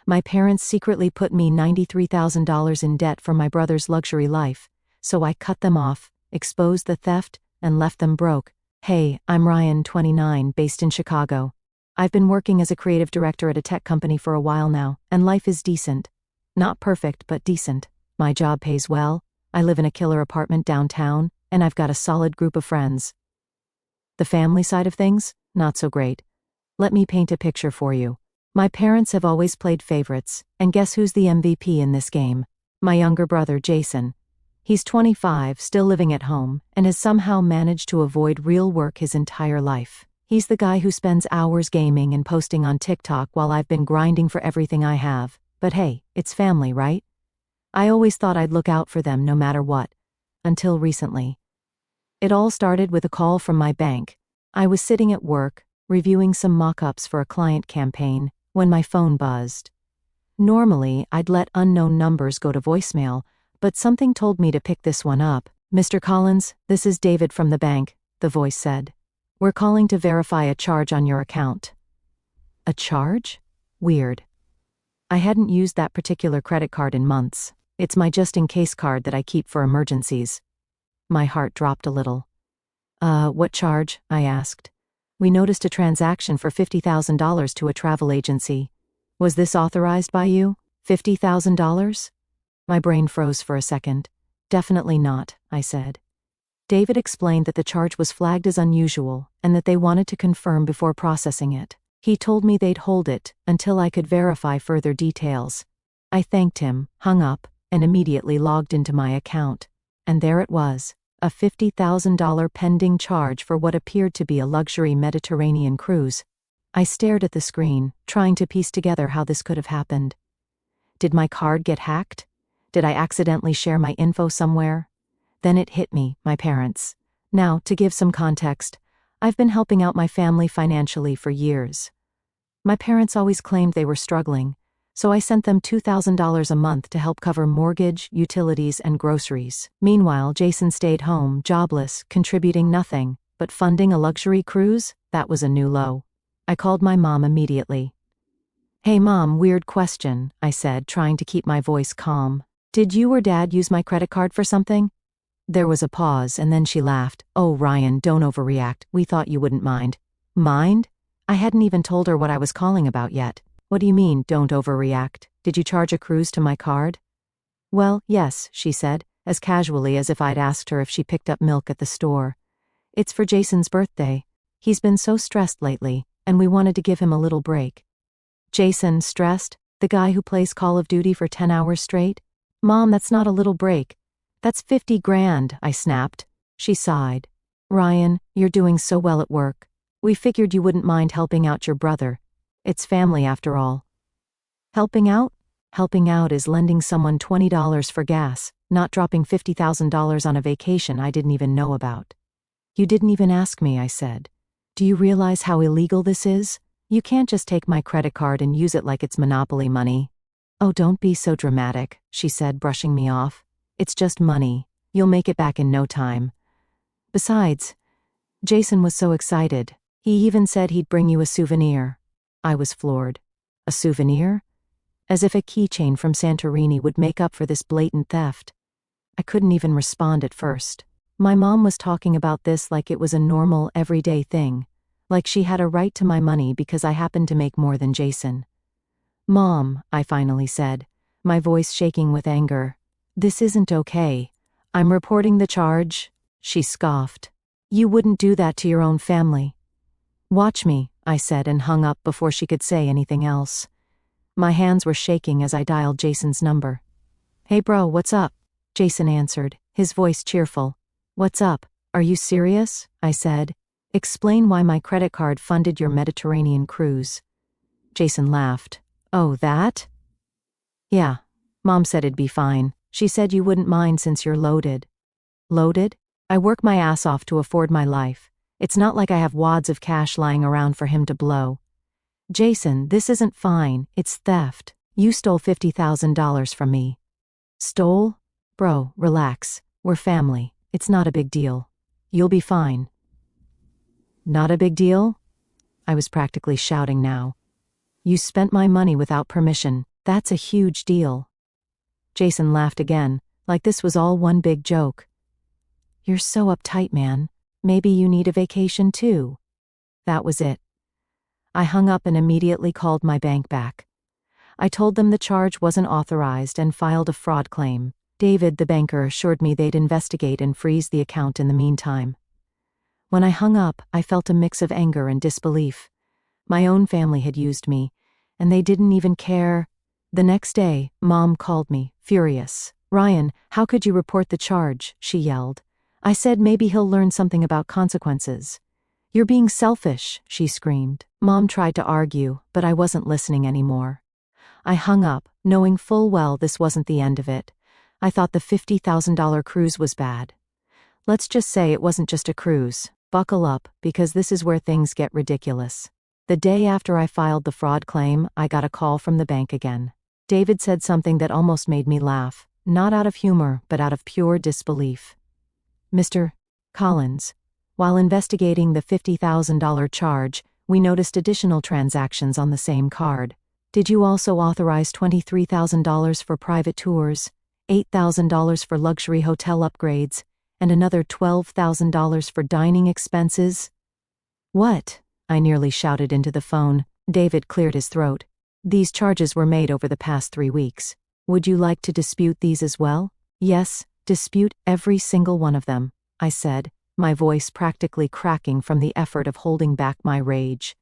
My parents secretly put me $93,000 in debt for my brother's luxury life, so I cut them off, exposed the theft, and left them broke. Hey, I'm Ryan, 29, based in Chicago. I've been working as a creative director at a tech company for a while now, and life is decent. Not perfect, but decent. My job pays well, I live in a killer apartment downtown, and I've got a solid group of friends. The family side of things? Not so great. Let me paint a picture for you. My parents have always played favorites, and guess who's the MVP in this game? My younger brother, Jason. He's 25, still living at home, and has somehow managed to avoid real work his entire life. He's the guy who spends hours gaming and posting on TikTok while I've been grinding for everything I have. But hey, it's family, right? I always thought I'd look out for them no matter what. Until recently. It all started with a call from my bank. I was sitting at work, reviewing some mock-ups for a client campaign, when my phone buzzed. Normally, I'd let unknown numbers go to voicemail, but something told me to pick this one up. Mr. Collins, this is David from the bank, the voice said. We're calling to verify a charge on your account. A charge? Weird. I hadn't used that particular credit card in months. It's my just-in-case card that I keep for emergencies. My heart dropped a little. What charge? I asked. We noticed a transaction for $50,000 to a travel agency. Was this authorized by you? $50,000? My brain froze for a second. Definitely not, I said. David explained that the charge was flagged as unusual and that they wanted to confirm before processing it. He told me they'd hold it until I could verify further details. I thanked him, hung up, and immediately logged into my account. And there it was, a $50,000 pending charge for what appeared to be a luxury Mediterranean cruise. I stared at the screen, trying to piece together how this could have happened. Did my card get hacked? Did I accidentally share my info somewhere? Then it hit me, my parents. Now, to give some context, I've been helping out my family financially for years. My parents always claimed they were struggling, so I sent them $2,000 a month to help cover mortgage, utilities, and groceries. Meanwhile, Jason stayed home, jobless, contributing nothing, but funding a luxury cruise? That was a new low. I called my mom immediately. Hey Mom, weird question, I said, trying to keep my voice calm. Did you or Dad use my credit card for something? There was a pause, and then she laughed. Oh, Ryan, don't overreact. We thought you wouldn't mind. Mind? I hadn't even told her what I was calling about yet. What do you mean, don't overreact? Did you charge a cruise to my card? Well, yes, she said, as casually as if I'd asked her if she picked up milk at the store. It's for Jason's birthday. He's been so stressed lately, and we wanted to give him a little break. Jason, stressed? The guy who plays Call of Duty for 10 hours straight? Mom, that's not a little break. That's 50 grand, I snapped. She sighed. Ryan, you're doing so well at work. We figured you wouldn't mind helping out your brother. It's family after all. Helping out? Helping out is lending someone $20 for gas, not dropping $50,000 on a vacation I didn't even know about. You didn't even ask me, I said. Do you realize how illegal this is? You can't just take my credit card and use it like it's Monopoly money. Oh, don't be so dramatic, she said, brushing me off. It's just money. You'll make it back in no time. Besides, Jason was so excited. He even said he'd bring you a souvenir. I was floored. A souvenir? As if a keychain from Santorini would make up for this blatant theft. I couldn't even respond at first. My mom was talking about this like it was a normal, everyday thing. Like she had a right to my money because I happened to make more than Jason. Mom, I finally said, my voice shaking with anger. This isn't okay. I'm reporting the charge. She scoffed. You wouldn't do that to your own family. Watch me, I said, and hung up before she could say anything else. My hands were shaking as I dialed Jason's number. Hey bro, what's up? Jason answered, his voice cheerful. What's up? Are you serious? I said. Explain why my credit card funded your Mediterranean cruise. Jason laughed. Oh, that? Yeah. Mom said it'd be fine. She said you wouldn't mind since you're loaded. Loaded? I work my ass off to afford my life. It's not like I have wads of cash lying around for him to blow. Jason, this isn't fine. It's theft. You stole $50,000 from me. Stole? Bro, relax. We're family. It's not a big deal. You'll be fine. Not a big deal? I was practically shouting now. You spent my money without permission. That's a huge deal. Jason laughed again, like this was all one big joke. You're so uptight, man. Maybe you need a vacation too. That was it. I hung up and immediately called my bank back. I told them the charge wasn't authorized and filed a fraud claim. David, the banker, assured me they'd investigate and freeze the account in the meantime. When I hung up, I felt a mix of anger and disbelief. My own family had used me, and they didn't even care. The next day, Mom called me, furious. "Ryan, how could you report the charge?" she yelled. I said maybe he'll learn something about consequences. "You're being selfish," she screamed. Mom tried to argue, but I wasn't listening anymore. I hung up, knowing full well this wasn't the end of it. I thought the $50,000 cruise was bad. Let's just say it wasn't just a cruise. Buckle up, because this is where things get ridiculous. The day after I filed the fraud claim, I got a call from the bank again. David said something that almost made me laugh, not out of humor, but out of pure disbelief. "Mr. Collins, while investigating the $50,000 charge, we noticed additional transactions on the same card. Did you also authorize $23,000 for private tours, $8,000 for luxury hotel upgrades, and another $12,000 for dining expenses?" "What?" I nearly shouted into the phone. David cleared his throat. "These charges were made over the past 3 weeks. Would you like to dispute these as well?" "Yes, dispute every single one of them," I said, my voice practically cracking from the effort of holding back my rage.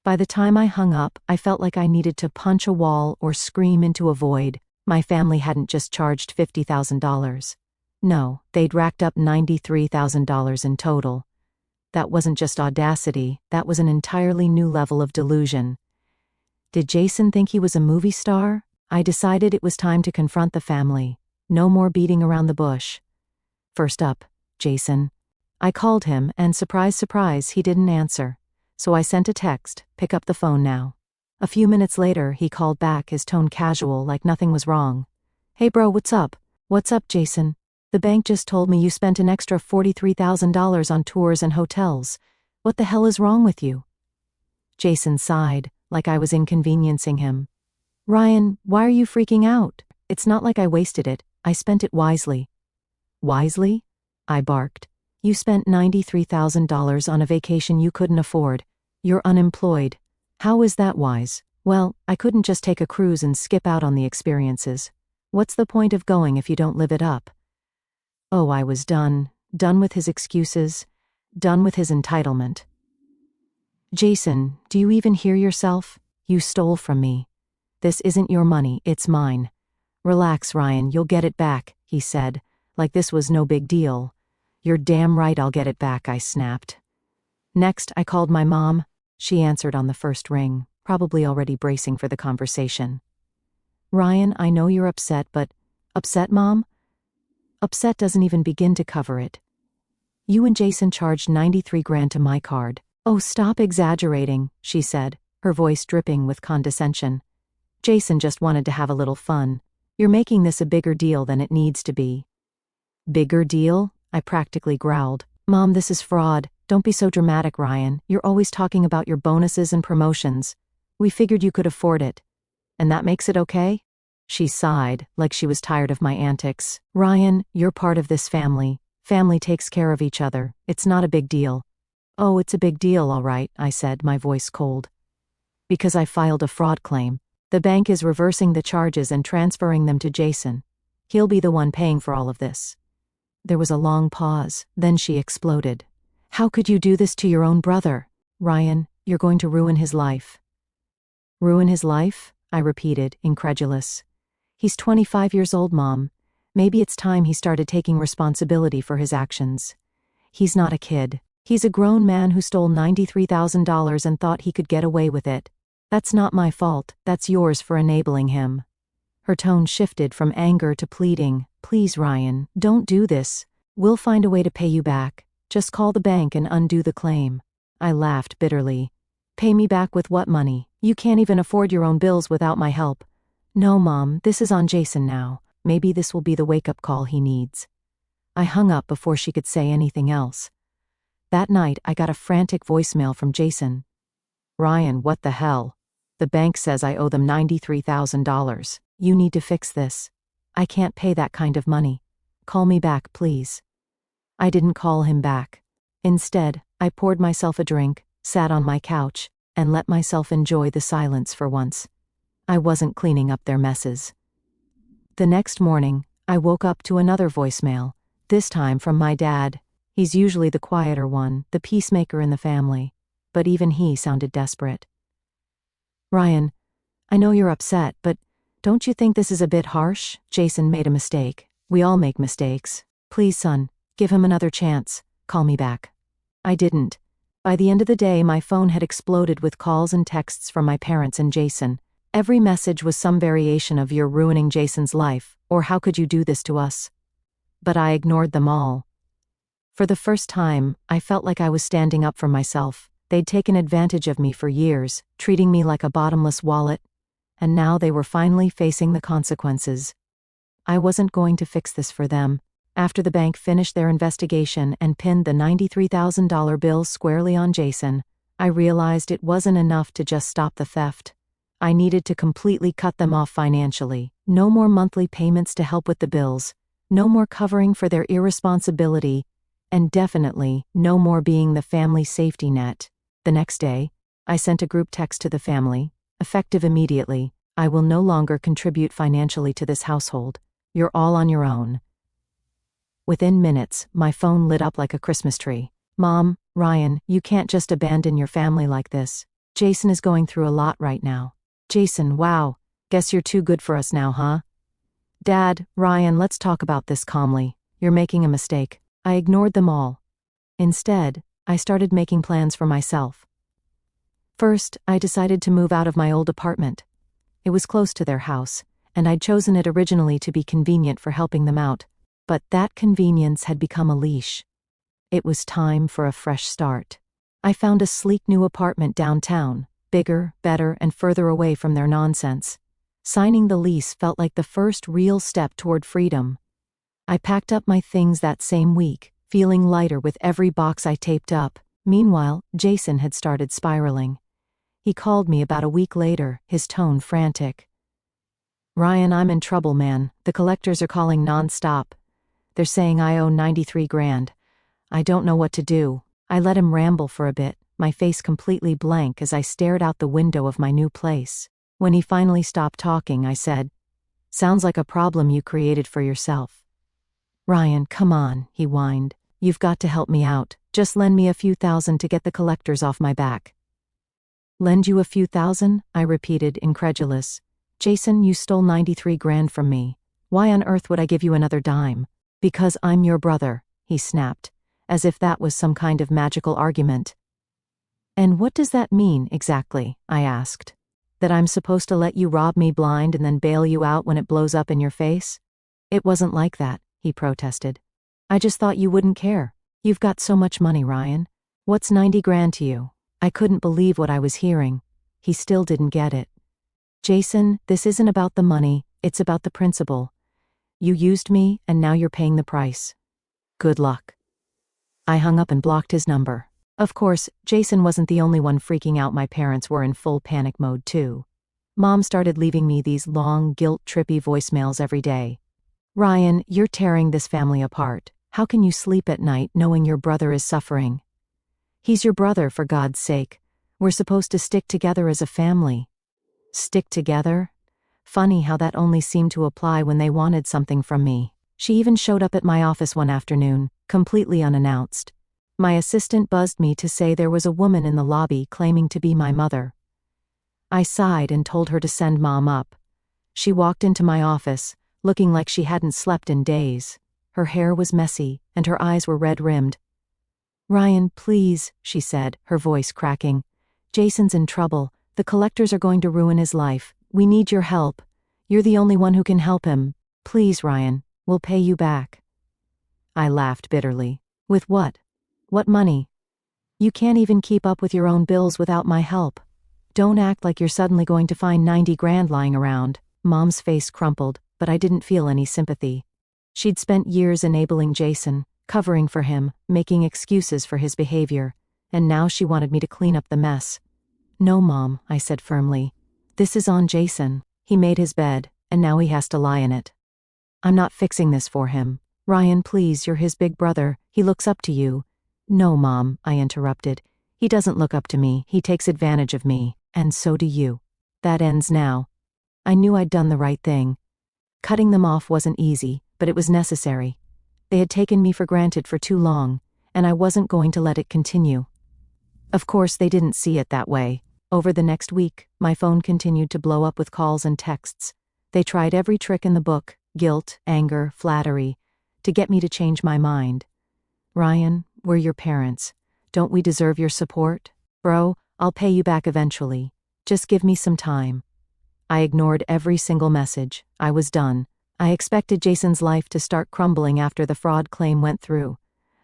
By the time I hung up, I felt like I needed to punch a wall or scream into a void. My family hadn't just charged $50,000. No, they'd racked up $93,000 in total. That wasn't just audacity, that was an entirely new level of delusion. Did Jason think he was a movie star? I decided it was time to confront the family. No more beating around the bush. First up, Jason. I called him, and surprise, surprise, he didn't answer. So I sent a text, "Pick up the phone now." A few minutes later, he called back, his tone casual, like nothing was wrong. "Hey bro, what's up?" "What's up, Jason? The bank just told me you spent an extra $43,000 on tours and hotels. What the hell is wrong with you?" Jason sighed, like I was inconveniencing him. "Ryan, why are you freaking out? It's not like I wasted it, I spent it wisely." "Wisely?" I barked. "You spent $93,000 on a vacation you couldn't afford. You're unemployed. How is that wise?" "Well, I couldn't just take a cruise and skip out on the experiences. What's the point of going if you don't live it up?" Oh, I was done. Done with his excuses. Done with his entitlement. "Jason, do you even hear yourself? You stole from me. This isn't your money, it's mine. Relax, Ryan, you'll get it back," he said, like this was no big deal. "You're damn right I'll get it back," I snapped. Next, I called my mom. She answered on the first ring, probably already bracing for the conversation. "Ryan, I know you're upset, but..." "Upset, Mom?" "Upset doesn't even begin to cover it. You and Jason charged $93,000 to my card." "Oh, stop exaggerating," she said, her voice dripping with condescension. "Jason just wanted to have a little fun. You're making this a bigger deal than it needs to be." "Bigger deal?" I practically growled. "Mom, this is fraud. Don't be so dramatic, Ryan. You're always talking about your bonuses and promotions. We figured you could afford it. And that makes it okay?" She sighed, like she was tired of my antics. "Ryan, you're part of this family. Family takes care of each other. It's not a big deal." "Oh, it's a big deal, all right," I said, my voice cold. "Because I filed a fraud claim. The bank is reversing the charges and transferring them to Jason. He'll be the one paying for all of this." There was a long pause, then she exploded. "How could you do this to your own brother? Ryan, you're going to ruin his life." "Ruin his life?" I repeated, incredulous. "He's 25 years old, Mom. Maybe it's time he started taking responsibility for his actions. He's not a kid. He's a grown man who stole $93,000 and thought he could get away with it. That's not my fault, that's yours for enabling him." Her tone shifted from anger to pleading. "Please, Ryan, don't do this. We'll find a way to pay you back. Just call the bank and undo the claim." I laughed bitterly. "Pay me back with what money? You can't even afford your own bills without my help." "No, Mom, this is on Jason now. Maybe this will be the wake-up call he needs." I hung up before she could say anything else. That night, I got a frantic voicemail from Jason. "Ryan, what the hell? The bank says I owe them $93,000. You need to fix this. I can't pay that kind of money. Call me back, please. I didn't call him back. Instead, I poured myself a drink, sat on my couch, and let myself enjoy the silence for once. I wasn't cleaning up their messes. The next morning, I woke up to another voicemail, this time from my dad. He's usually the quieter one, the peacemaker in the family, but even he sounded desperate. Ryan, I know you're upset, but don't you think this is a bit harsh? Jason made a mistake. We all make mistakes. Please, son, give him another chance. Call me back. I didn't. By the end of the day, my phone had exploded with calls and texts from my parents and Jason. Every message was some variation of "You're ruining Jason's life," or "How could you do this to us?" But I ignored them all. For the first time, I felt like I was standing up for myself. They'd taken advantage of me for years, treating me like a bottomless wallet, and now they were finally facing the consequences. I wasn't going to fix this for them. After the bank finished their investigation and pinned the $93,000 bill squarely on Jason, I realized it wasn't enough to just stop the theft. I needed to completely cut them off financially. No more monthly payments to help with the bills, no more covering for their irresponsibility, and definitely no more being the family safety net. The next day, I sent a group text to the family, effective immediately. I will no longer contribute financially to this household. You're all on your own. Within minutes, my phone lit up like a Christmas tree. Mom, Ryan, you can't just abandon your family like this. Jason is going through a lot right now. Jason, wow, guess you're too good for us now, huh? Dad, Ryan, let's talk about this calmly. You're making a mistake. I ignored them all. Instead, I started making plans for myself. First, I decided to move out of my old apartment. It was close to their house, and I'd chosen it originally to be convenient for helping them out, but that convenience had become a leash. It was time for a fresh start. I found a sleek new apartment downtown, bigger, better, and further away from their nonsense. Signing the lease felt like the first real step toward freedom. I packed up my things that same week, feeling lighter with every box I taped up. Meanwhile, Jason had started spiraling. He called me about a week later, his tone frantic. Ryan, I'm in trouble, man. The collectors are calling non-stop. They're saying I owe $93,000. I don't know what to do. I let him ramble for a bit, my face completely blank as I stared out the window of my new place. When he finally stopped talking, I said, "Sounds like a problem you created for yourself." Ryan, come on, he whined. You've got to help me out. Just lend me a few thousand to get the collectors off my back. Lend you a few thousand? I repeated, incredulous. Jason, you stole $93,000 from me. Why on earth would I give you another dime? Because I'm your brother, he snapped, as if that was some kind of magical argument. And what does that mean, exactly? I asked. That I'm supposed to let you rob me blind and then bail you out when it blows up in your face? It wasn't like that, he protested. I just thought you wouldn't care. You've got so much money, Ryan. What's $90,000 to you? I couldn't believe what I was hearing. He still didn't get it. Jason, this isn't about the money, it's about the principle. You used me, and now you're paying the price. Good luck. I hung up and blocked his number. Of course, Jason wasn't the only one freaking out. My parents were in full panic mode too. Mom started leaving me these long, guilt-trippy voicemails every day. Ryan, you're tearing this family apart. How can you sleep at night knowing your brother is suffering? He's your brother, for God's sake. We're supposed to stick together as a family. Stick together? Funny how that only seemed to apply when they wanted something from me. She even showed up at my office one afternoon, completely unannounced. My assistant buzzed me to say there was a woman in the lobby claiming to be my mother. I sighed and told her to send Mom up. She walked into my office, looking like she hadn't slept in days. Her hair was messy, and her eyes were red-rimmed. Ryan, please, she said, her voice cracking. Jason's in trouble. The collectors are going to ruin his life. We need your help. You're the only one who can help him. Please, Ryan, we'll pay you back. I laughed bitterly. With what? What money? You can't even keep up with your own bills without my help. Don't act like you're suddenly going to find $90,000 lying around. Mom's face crumpled, but I didn't feel any sympathy. She'd spent years enabling Jason, covering for him, making excuses for his behavior, and now she wanted me to clean up the mess. No, Mom, I said firmly. This is on Jason. He made his bed, and now he has to lie in it. I'm not fixing this for him. Ryan, please, you're his big brother. He looks up to you. No, Mom, I interrupted. He doesn't look up to me. He takes advantage of me, and so do you. That ends now. I knew I'd done the right thing. Cutting them off wasn't easy, but it was necessary. They had taken me for granted for too long, and I wasn't going to let it continue. Of course, they didn't see it that way. Over the next week, my phone continued to blow up with calls and texts. They tried every trick in the book, guilt, anger, flattery, to get me to change my mind. Ryan, we're your parents. Don't we deserve your support? Bro, I'll pay you back eventually. Just give me some time. I ignored every single message. I was done. I expected Jason's life to start crumbling after the fraud claim went through.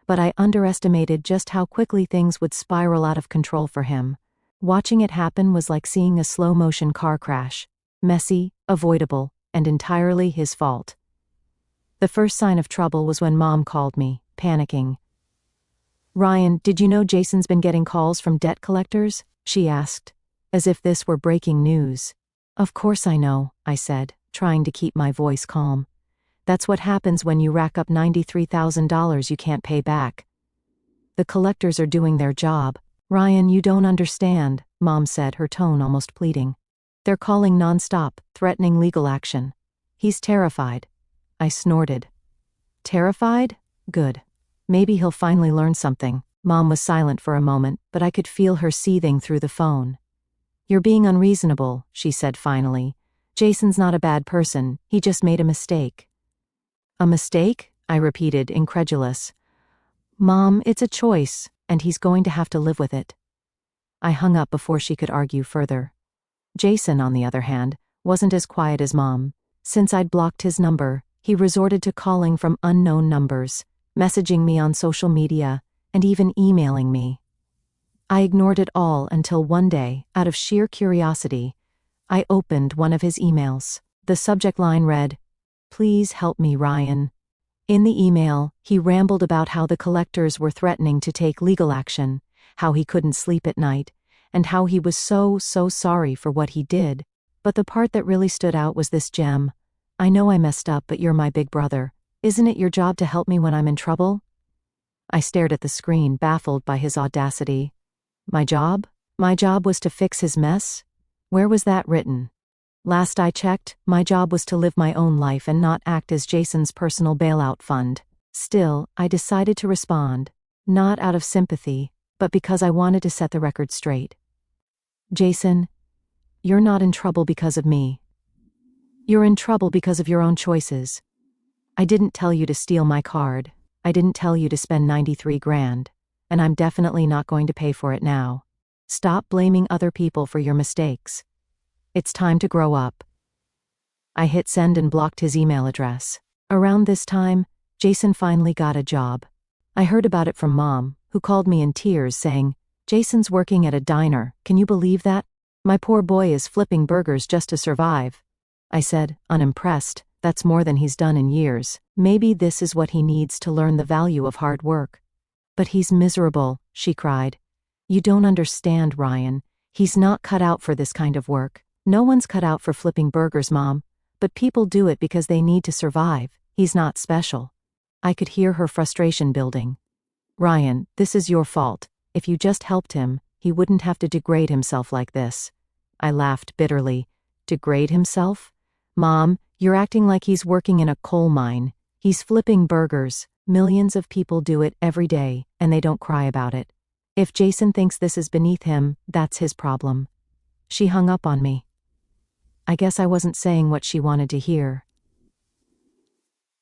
But I underestimated just how quickly things would spiral out of control for him. Watching it happen was like seeing a slow-motion car crash. Messy, avoidable, and entirely his fault. The first sign of trouble was when Mom called me, panicking. Ryan, did you know Jason's been getting calls from debt collectors? She asked, as if this were breaking news. Of course I know, I said, trying to keep my voice calm. That's what happens when you rack up $93,000 you can't pay back. The collectors are doing their job. Ryan, you don't understand, Mom said, her tone almost pleading. They're calling nonstop, threatening legal action. He's terrified. I snorted. Terrified? Good. Maybe he'll finally learn something. Mom was silent for a moment, but I could feel her seething through the phone. You're being unreasonable, she said finally. Jason's not a bad person, he just made a mistake. A mistake? I repeated, incredulous. Mom, it's a choice, and he's going to have to live with it. I hung up before she could argue further. Jason, on the other hand, wasn't as quiet as Mom. Since I'd blocked his number, he resorted to calling from unknown numbers, messaging me on social media, and even emailing me. I ignored it all until one day, out of sheer curiosity, I opened one of his emails. The subject line read, "Please help me, Ryan." In the email, he rambled about how the collectors were threatening to take legal action, how he couldn't sleep at night, and how he was so sorry for what he did. But the part that really stood out was this gem. I know I messed up, but you're my big brother. Isn't it your job to help me when I'm in trouble? I stared at the screen, baffled by his audacity. My job? My job was to fix his mess? Where was that written? Last I checked, my job was to live my own life and not act as Jason's personal bailout fund. Still, I decided to respond, not out of sympathy, but because I wanted to set the record straight. Jason, you're not in trouble because of me. You're in trouble because of your own choices. I didn't tell you to steal my card. I didn't tell you to spend 93 grand. And I'm definitely not going to pay for it now. Stop blaming other people for your mistakes. It's time to grow up. I hit send and blocked his email address. Around this time, Jason finally got a job. I heard about it from Mom, who called me in tears saying, "Jason's working at a diner, can you believe that? My poor boy is flipping burgers just to survive." I said, unimpressed, "That's more than he's done in years. Maybe this is what he needs to learn the value of hard work." "But he's miserable," she cried. "You don't understand, Ryan. He's not cut out for this kind of work. No one's cut out for flipping burgers, Mom. But people do it because they need to survive. He's not special." I could hear her frustration building. "Ryan, this is your fault. If you just helped him, he wouldn't have to degrade himself like this." I laughed bitterly. Degrade himself? Mom, you're acting like he's working in a coal mine. He's flipping burgers. Millions of people do it every day, and they don't cry about it. If Jason thinks this is beneath him, that's his problem. She hung up on me. I guess I wasn't saying what she wanted to hear.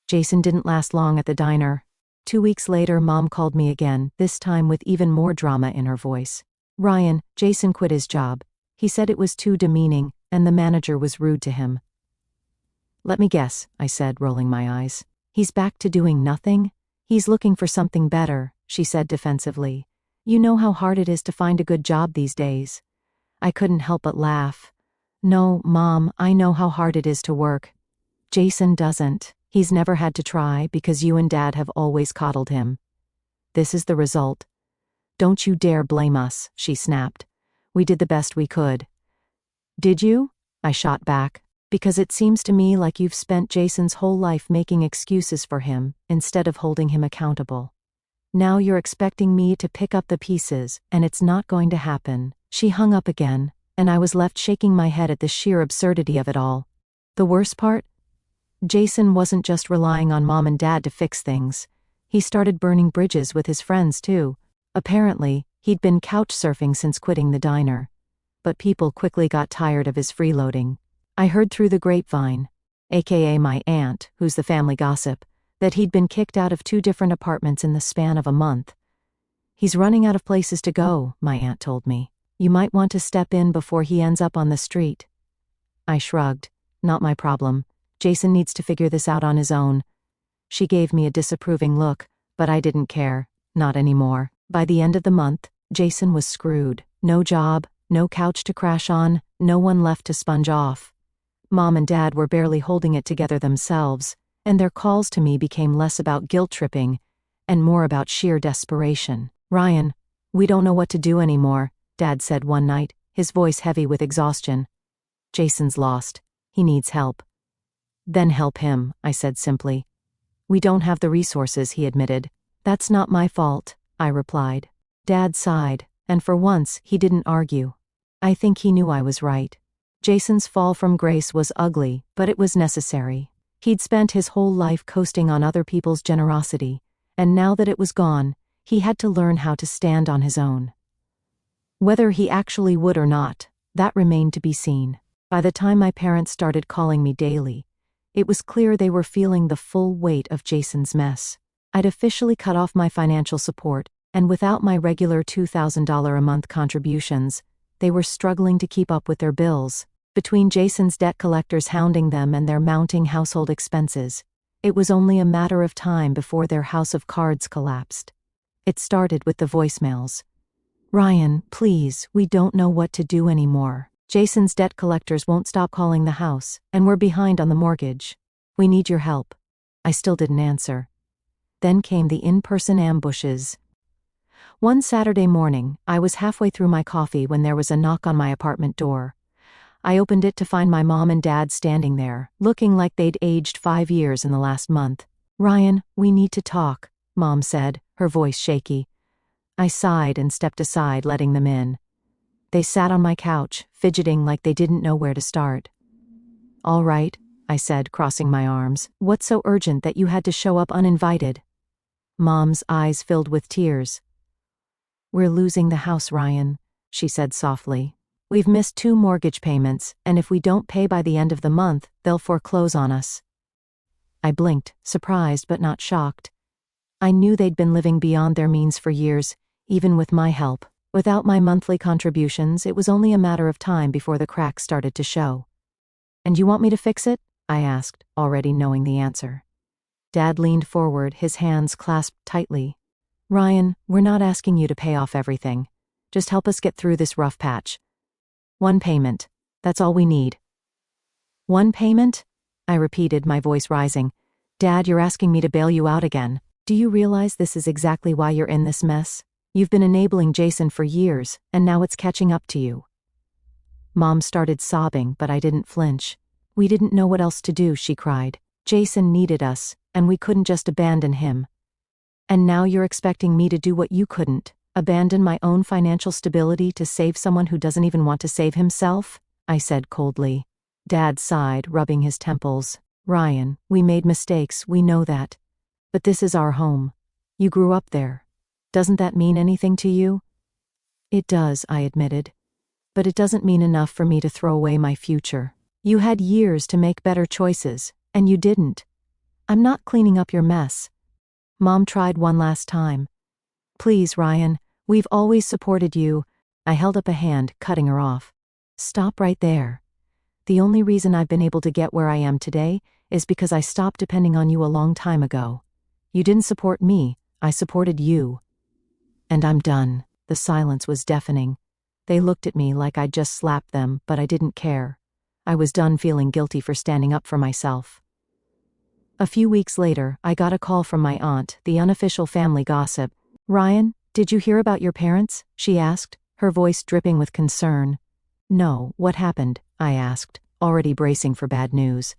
Jason didn't last long at the diner. 2 weeks later, Mom called me again, this time with even more drama in her voice. "Ryan, Jason quit his job. He said it was too demeaning, and the manager was rude to him." "Let me guess," I said, rolling my eyes. "He's back to doing nothing? He's looking for something better," she said defensively. "You know how hard it is to find a good job these days." I couldn't help but laugh. "No, Mom, I know how hard it is to work. Jason doesn't. He's never had to try because you and Dad have always coddled him. This is the result. Don't you dare blame us," she snapped. "We did the best we could." "Did you?" I shot back. Because it seems to me like you've spent Jason's whole life making excuses for him, instead of holding him accountable. Now you're expecting me to pick up the pieces, and it's not going to happen. She hung up again, and I was left shaking my head at the sheer absurdity of it all. The worst part? Jason wasn't just relying on Mom and Dad to fix things. He started burning bridges with his friends too. Apparently, he'd been couch surfing since quitting the diner. But people quickly got tired of his freeloading. I heard through the grapevine, aka my aunt, who's the family gossip, that he'd been kicked out of 2 different apartments in the span of a month. He's running out of places to go, my aunt told me. You might want to step in before he ends up on the street. I shrugged. Not my problem. Jason needs to figure this out on his own. She gave me a disapproving look, but I didn't care. Not anymore. By the end of the month, Jason was screwed. No job, no couch to crash on, no one left to sponge off. Mom and Dad were barely holding it together themselves, and their calls to me became less about guilt-tripping and more about sheer desperation. "Ryan, we don't know what to do anymore," Dad said one night, his voice heavy with exhaustion. "Jason's lost. He needs help." "Then help him," I said simply. "We don't have the resources," he admitted. "That's not my fault," I replied. Dad sighed, and for once, he didn't argue. I think he knew I was right. Jason's fall from grace was ugly, but it was necessary. He'd spent his whole life coasting on other people's generosity, and now that it was gone, he had to learn how to stand on his own. Whether he actually would or not, that remained to be seen. By the time my parents started calling me daily, it was clear they were feeling the full weight of Jason's mess. I'd officially cut off my financial support, and without my regular $2,000 a month contributions, they were struggling to keep up with their bills. Between Jason's debt collectors hounding them and their mounting household expenses, it was only a matter of time before their house of cards collapsed. It started with the voicemails. "Ryan, please, we don't know what to do anymore. Jason's debt collectors won't stop calling the house, and we're behind on the mortgage. We need your help." I still didn't answer. Then came the in-person ambushes. One Saturday morning, I was halfway through my coffee when there was a knock on my apartment door. I opened it to find my mom and dad standing there, looking like they'd aged 5 years in the last month. "Ryan, we need to talk," Mom said, her voice shaky. I sighed and stepped aside, letting them in. They sat on my couch, fidgeting like they didn't know where to start. "All right," I said, crossing my arms. "What's so urgent that you had to show up uninvited?" Mom's eyes filled with tears. "We're losing the house, Ryan," she said softly. "We've missed 2 mortgage payments, and if we don't pay by the end of the month, they'll foreclose on us." I blinked, surprised but not shocked. I knew they'd been living beyond their means for years, even with my help. Without my monthly contributions, it was only a matter of time before the cracks started to show. "And you want me to fix it?" I asked, already knowing the answer. Dad leaned forward, his hands clasped tightly. "Ryan, we're not asking you to pay off everything. Just help us get through this rough patch. 1 payment. That's all we need." "1 payment?" I repeated, my voice rising. "Dad, you're asking me to bail you out again. Do you realize this is exactly why you're in this mess? You've been enabling Jason for years, and now it's catching up to you." Mom started sobbing, but I didn't flinch. "We didn't know what else to do," she cried. "Jason needed us, and we couldn't just abandon him. And now you're expecting me to do what you couldn't, abandon my own financial stability to save someone who doesn't even want to save himself?" I said coldly. Dad sighed, rubbing his temples. "Ryan, we made mistakes, we know that. But this is our home. You grew up there. Doesn't that mean anything to you?" "It does," I admitted. "But it doesn't mean enough for me to throw away my future. You had years to make better choices, and you didn't. I'm not cleaning up your mess." Mom tried one last time. "Please, Ryan, we've always supported you." I held up a hand, cutting her off. "Stop right there. The only reason I've been able to get where I am today is because I stopped depending on you a long time ago. You didn't support me, I supported you. And I'm done." The silence was deafening. They looked at me like I'd just slapped them, but I didn't care. I was done feeling guilty for standing up for myself. A few weeks later, I got a call from my aunt, the unofficial family gossip. "Ryan, did you hear about your parents?" she asked, her voice dripping with concern. "No, what happened?" I asked, already bracing for bad news.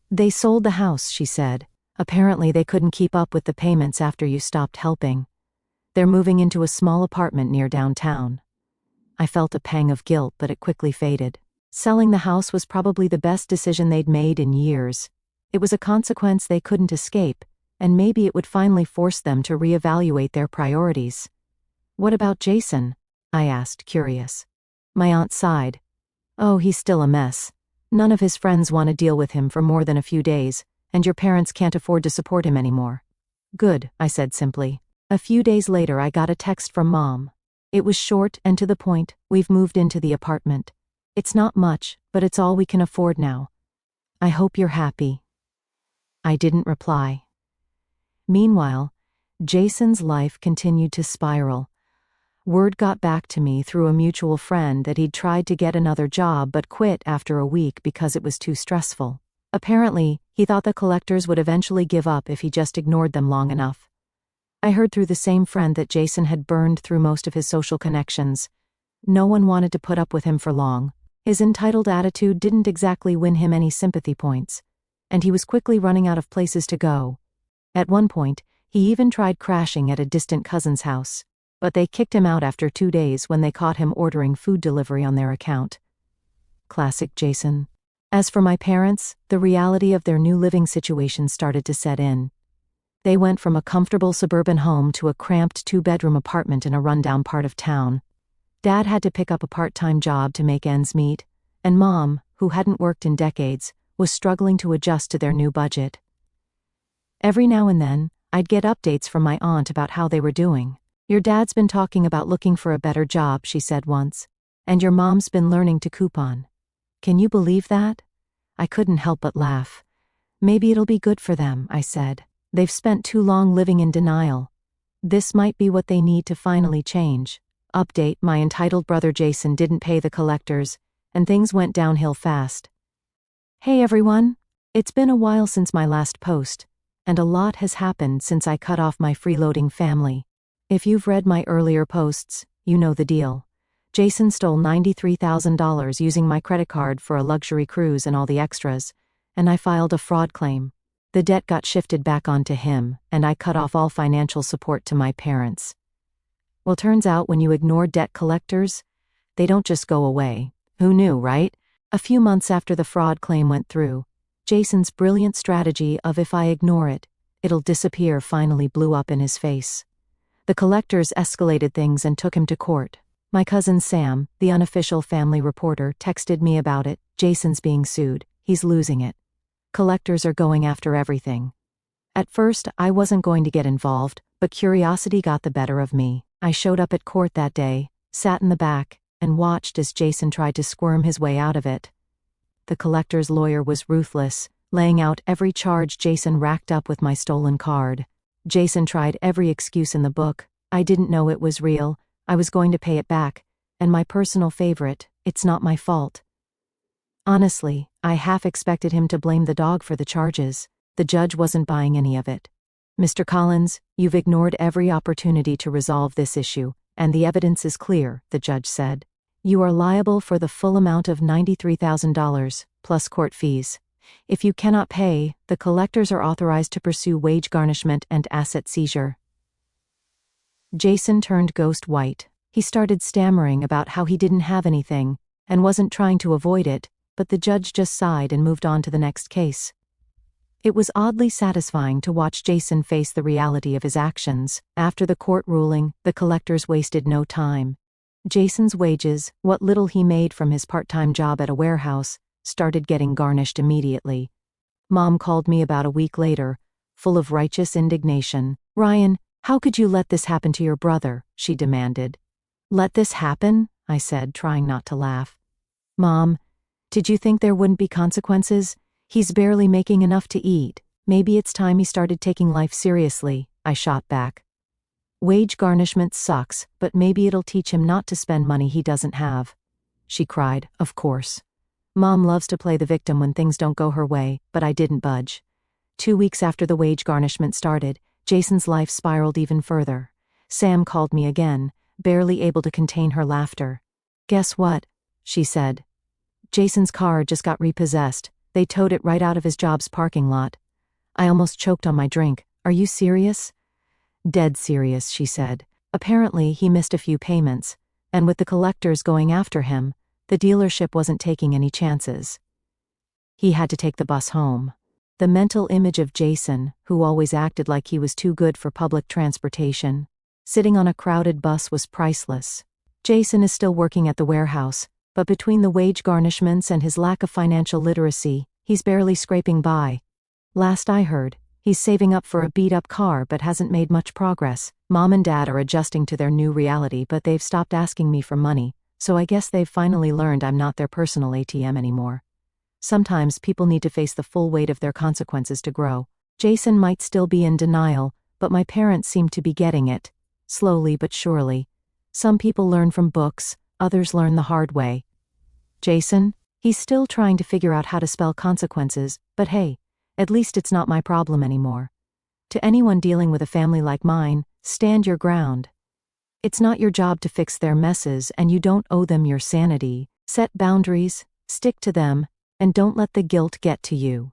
They sold the house, she said. Apparently they couldn't keep up with the payments after you stopped helping. They're moving into a small apartment near downtown. I felt a pang of guilt, but it quickly faded. Selling the house was probably the best decision they'd made in years. It was a consequence they couldn't escape, and maybe it would finally force them to reevaluate their priorities. What about Jason? I asked, curious. My aunt sighed. Oh, he's still a mess. None of his friends want to deal with him for more than a few days, and your parents can't afford to support him anymore. Good, I said simply. A few days later I got a text from Mom. It was short and to the point. We've moved into the apartment. It's not much, but it's all we can afford now. I hope you're happy. I didn't reply. Meanwhile, Jason's life continued to spiral. Word got back to me through a mutual friend that he'd tried to get another job but quit after a week because it was too stressful. Apparently, he thought the collectors would eventually give up if he just ignored them long enough. I heard through the same friend that Jason had burned through most of his social connections. No one wanted to put up with him for long. His entitled attitude didn't exactly win him any sympathy points, and he was quickly running out of places to go. At one point, he even tried crashing at a distant cousin's house, but they kicked him out after 2 days when they caught him ordering food delivery on their account. Classic Jason. As for my parents, the reality of their new living situation started to set in. They went from a comfortable suburban home to a cramped 2-bedroom apartment in a rundown part of town. Dad had to pick up a part-time job to make ends meet, and Mom, who hadn't worked in decades, was struggling to adjust to their new budget. Every now and then, I'd get updates from my aunt about how they were doing. Your dad's been talking about looking for a better job, she said once, and your mom's been learning to coupon. Can you believe that? I couldn't help but laugh. Maybe it'll be good for them, I said. They've spent too long living in denial. This might be what they need to finally change. Update: my entitled brother Jason didn't pay the collectors, and things went downhill fast. Hey everyone! It's been a while since my last post, and a lot has happened since I cut off my freeloading family. If you've read my earlier posts, you know the deal. Jason stole $93,000 using my credit card for a luxury cruise and all the extras, and I filed a fraud claim. The debt got shifted back onto him, and I cut off all financial support to my parents. Well, turns out when you ignore debt collectors, they don't just go away. Who knew, right? A few months after the fraud claim went through, Jason's brilliant strategy of if I ignore it, it'll disappear finally blew up in his face. The collectors escalated things and took him to court. My cousin Sam, the unofficial family reporter, texted me about it. Jason's being sued. He's losing it. Collectors are going after everything. At first, I wasn't going to get involved, but curiosity got the better of me. I showed up at court that day, sat in the back, and watched as Jason tried to squirm his way out of it. The collector's lawyer was ruthless, laying out every charge Jason racked up with my stolen card. Jason tried every excuse in the book. I didn't know it was real. I was going to pay it back. And my personal favorite, it's not my fault. Honestly, I half expected him to blame the dog for the charges. The judge wasn't buying any of it. Mr. Collins, you've ignored every opportunity to resolve this issue, and the evidence is clear, the judge said. You are liable for the full amount of $93,000, plus court fees. If you cannot pay, the collectors are authorized to pursue wage garnishment and asset seizure. Jason turned ghost white. He started stammering about how he didn't have anything, and wasn't trying to avoid it, but the judge just sighed and moved on to the next case. It was oddly satisfying to watch Jason face the reality of his actions. After the court ruling, the collectors wasted no time. Jason's wages, what little he made from his part-time job at a warehouse, started getting garnished immediately. Mom called me about a week later, full of righteous indignation. Ryan, how could you let this happen to your brother? She demanded. Let this happen? I said, trying not to laugh. Mom, did you think there wouldn't be consequences? He's barely making enough to eat. Maybe it's time he started taking life seriously, I shot back. Wage garnishment sucks, but maybe it'll teach him not to spend money he doesn't have. She cried, of course. Mom loves to play the victim when things don't go her way, but I didn't budge. 2 weeks after the wage garnishment started, Jason's life spiraled even further. Sam called me again, barely able to contain her laughter. Guess what? She said. Jason's car just got repossessed. They towed it right out of his job's parking lot. I almost choked on my drink. Are you serious? Dead serious, she said. Apparently, he missed a few payments, and with the collectors going after him, the dealership wasn't taking any chances. He had to take the bus home. The mental image of Jason, who always acted like he was too good for public transportation, sitting on a crowded bus was priceless. Jason is still working at the warehouse, but between the wage garnishments and his lack of financial literacy, he's barely scraping by. Last I heard, he's saving up for a beat-up car but hasn't made much progress. Mom and Dad are adjusting to their new reality, but they've stopped asking me for money, so I guess they've finally learned I'm not their personal ATM anymore. Sometimes people need to face the full weight of their consequences to grow. Jason might still be in denial, but my parents seem to be getting it. Slowly but surely. Some people learn from books, others learn the hard way. Jason? He's still trying to figure out how to spell consequences, but hey, at least it's not my problem anymore. To anyone dealing with a family like mine, stand your ground. It's not your job to fix their messes, and you don't owe them your sanity. Set boundaries, stick to them, and don't let the guilt get to you.